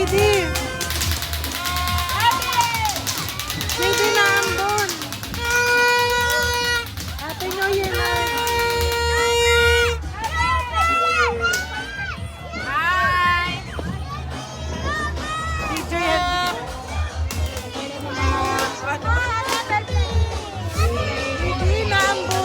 JD. JD na andun. Happy New Year na. Hi! Teacher yan. JD na andun.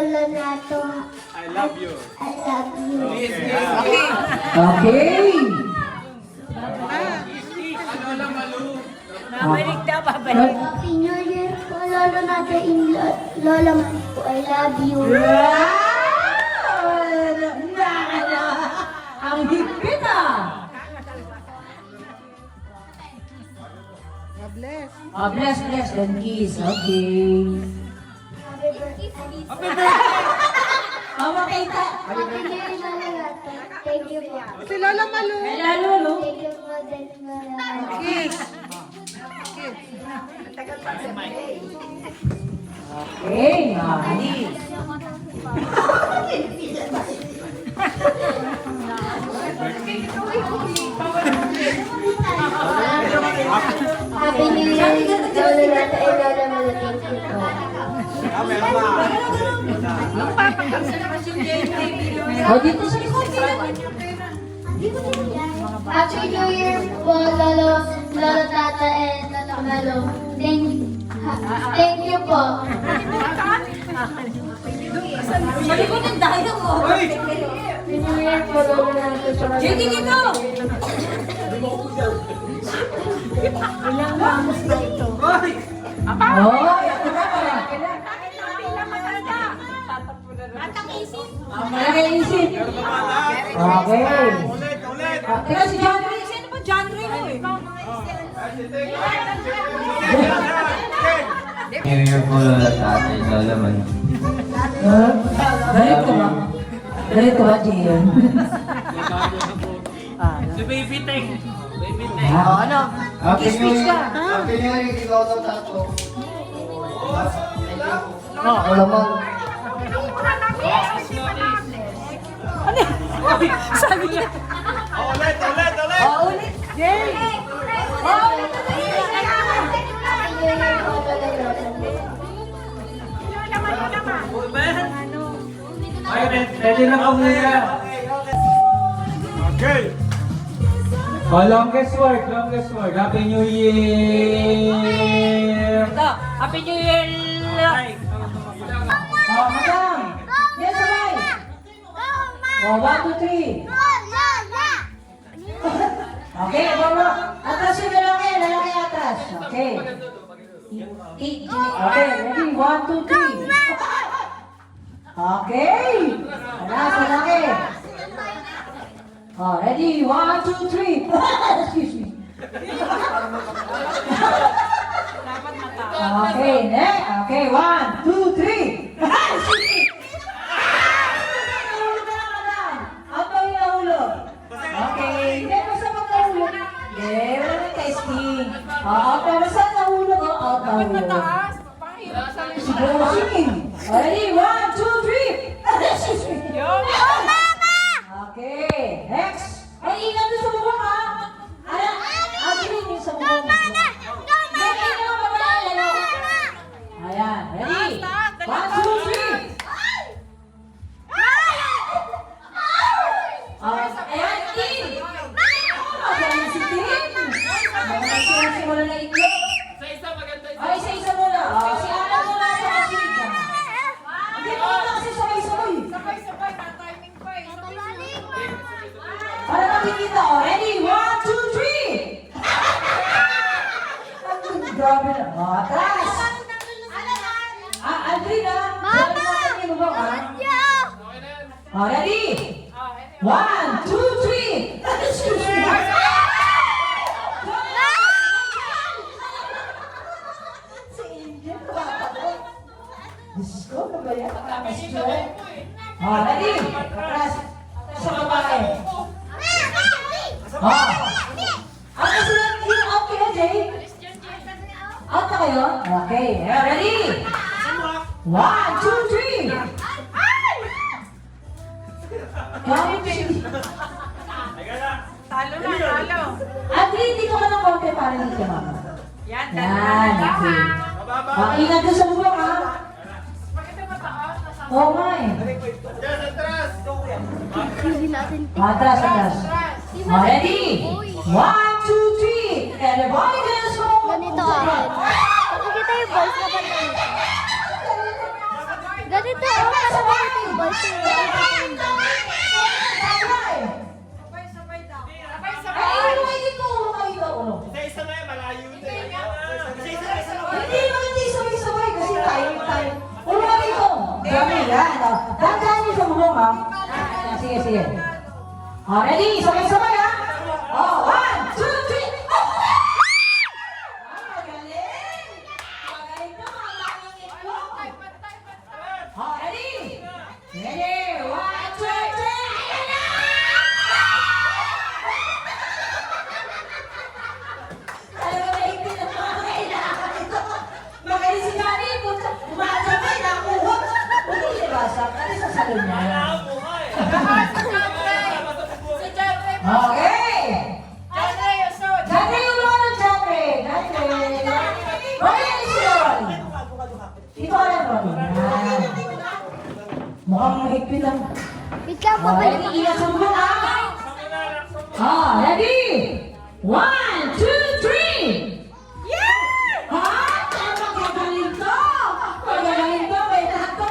Lolo Nato. I love you. I love you. Okay. Lola Malu. Babalik daw, babalik. Happy New Year po, Lolo Nato in Lola Malu. I love you. Ang higpit ah. God bless. Oh, bless, then kiss. Okay. Happy birthday. Mama kita. Happy New Year, Lolo Nato. Thank you po. Si Lola Malu. Hello, Lolo. Thank you po din, Lola Nato. Kiss. Okay, honey. Happy New Year, Lolo Nato and Lola Malu. Thank you po. O, dito sa likod. Happy New Year po, Lolo Tata and Lolo Malu. Thank you po. Sa likod ng dayo mo. Happy New Year po, Lolo Nato. JD dito. Ilang ramos na ito? Oh, ito na pala. Malaki isip. Okay. Teka si John Ray. Sino ba John Ray mo eh? New Year po, Lola Tatay, Lola Malu. Ganito ba? Ganito ba, Jian? Si Baby Teng. Baby Teng. Ano? Speech ka. Happy New Year, ikaw daw tato. Sabi niya. Ulit. Oh, ulit. Jay. Oh, ulit. Happy New Year po, Lolo Nato. Ay, ready na po muna. Okay. Oh, longest word. Happy New Year. Ito. Happy New Year. Oh, madam. Yes, alright. Oh, 1, 2, 3. Okay, mama. Atas yung lalaki atas. Okay. Okay, ready? 1, 2, 3. Okay. Alas, lalaki. Oh, ready? 1, 2, 3. Excuse me. Okay, next. Okay, 1, 2, 3. Apa yung nahulog? Okay, hindi mo sa pagkahulog. Hindi, wala na testing. Oo, pero saan nahulog? Oo, nahulog. Siguro singing. Ready? 1, 2, 3. Excuse me. Okay, next. Ay, ingat doon sa bubong ha. Agrin yung sa bubong. Ayan, ready? 1, 2, 3. Ayan, Tim. Ayan si Tim. Simula na itlog. Ay, isa-isa muna. Si Ana muna sa kasika. Hindi mo na kasi sabay-sabay. Para makikita, oh. Ready? 1, 2, 3. Ang grabe na. Oh, atras. Aldrin, ha? Mama! Oh, ready? 1, 2, 3. Excuse me. Si Angel, Diyos ko, kabaya ka kami si Joel. Oh, ready? Atras. Sa babae. Oh. Ako sila, out kayo, Jay? Out na kayo? Okay. Ready? 1, 2, 3. Kami si... Talo na, talo. Andri, dito ka ng konti para hindi ka mama. Yan, Yan, okay. Ingat ka sa bubong, ha? Oo nga eh. Atras, atras. Ready? 1, 2, 3. Everybody dance home. Ganito ako. Nakikita yung balls na ba Ganito, sabay yung boys. Ay, ulo kayo dito, ulo kayo dito, ulo. Isa-isa na yan, malayo na eh. Hindi naman hindi sabay-sabay kasi tayo. Ulo kayo dito. Dami yan. Dandaan niyo sa bulong ha. Sige. Ready? Sabay-sabay ha. 1, 2, 3. Magaling to, magaling itlog. Ready? Ready? 1, 2, 3. Talaga may hindi na mga kailangan ito. Magaling si Nani, umasabay na kuha. Hindi libasa, kasi sa salon niya. Okay! Jeffrey, yung mga ng Jeffrey. Ronnie, si Ronnie. Dito ka lang, Ronnie. Mukhang mahigpit ang... Wait lang, Ready? Ingat sa bulong ha. Ready? 1, 2, 3! Magagaling to! Magagaling to! May lahat to!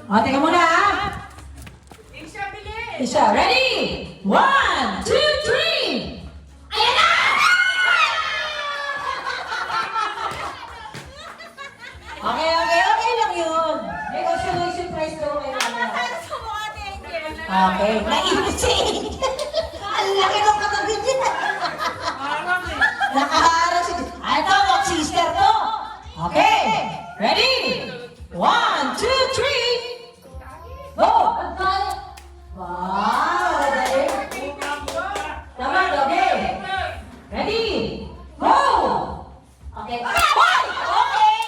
Teka muna ha! Isa, ready? 1, 2, 3! Ayan na! Okay lang yun. May consolation prize daw kayo. Okay, nainit si Angel. Ang laki ng katabi niya. Nakaharap si... Ay, ito, sister to. Okay, ready? 1, 2, 3! Go! Wow, madali. Tama, okay. Ready? Go! Okay. Hoy! Okay!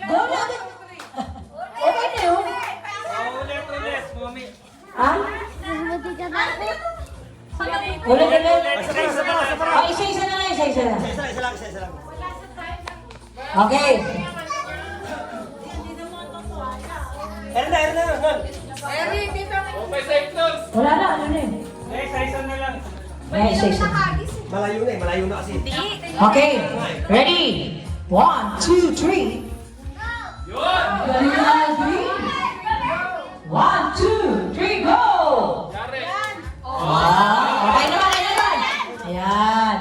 Go na! Okay na yun. Ulit, mommy. Ha? Hindi ka na. Ulit. Isa-isa na lang, isa-isa na. Okay. Okay, sa itlog. Wala na, ano na yun? Isa-isa na lang. Isa-isa. Malayo na kasi. Okay, ready? 1, 2, 3. Yun! Galing na, Alvin. 1, 2, 3, go! Karen. Okay naman. Ayan.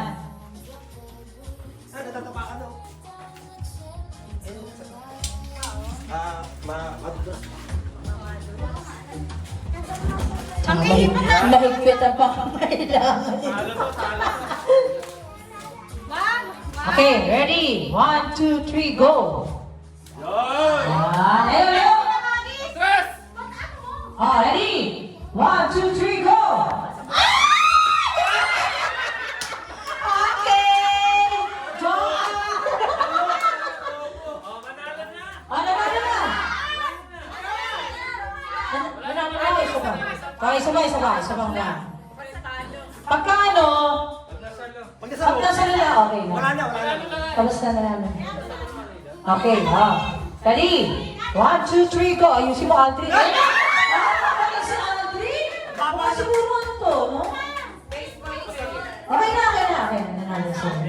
Mahigpit ang pangangailangan. Talo to, talo. Okay, ready? 1, 2, 3, go! Yun! Ayaw! Tres! Ready? 1, 2, 3, go! Okay! Joke! Oh, manalo na! Ano na? Isa bang na. Pagka ano, pag nasa nila, okay na. Tapos na namin. Okay, Ready? 1, 2, 3, go! Ayusin mo, Aldrin. Ay! Magaling si Aldrin! Baka siguro ano to, no? Okay na. Nanalo siya.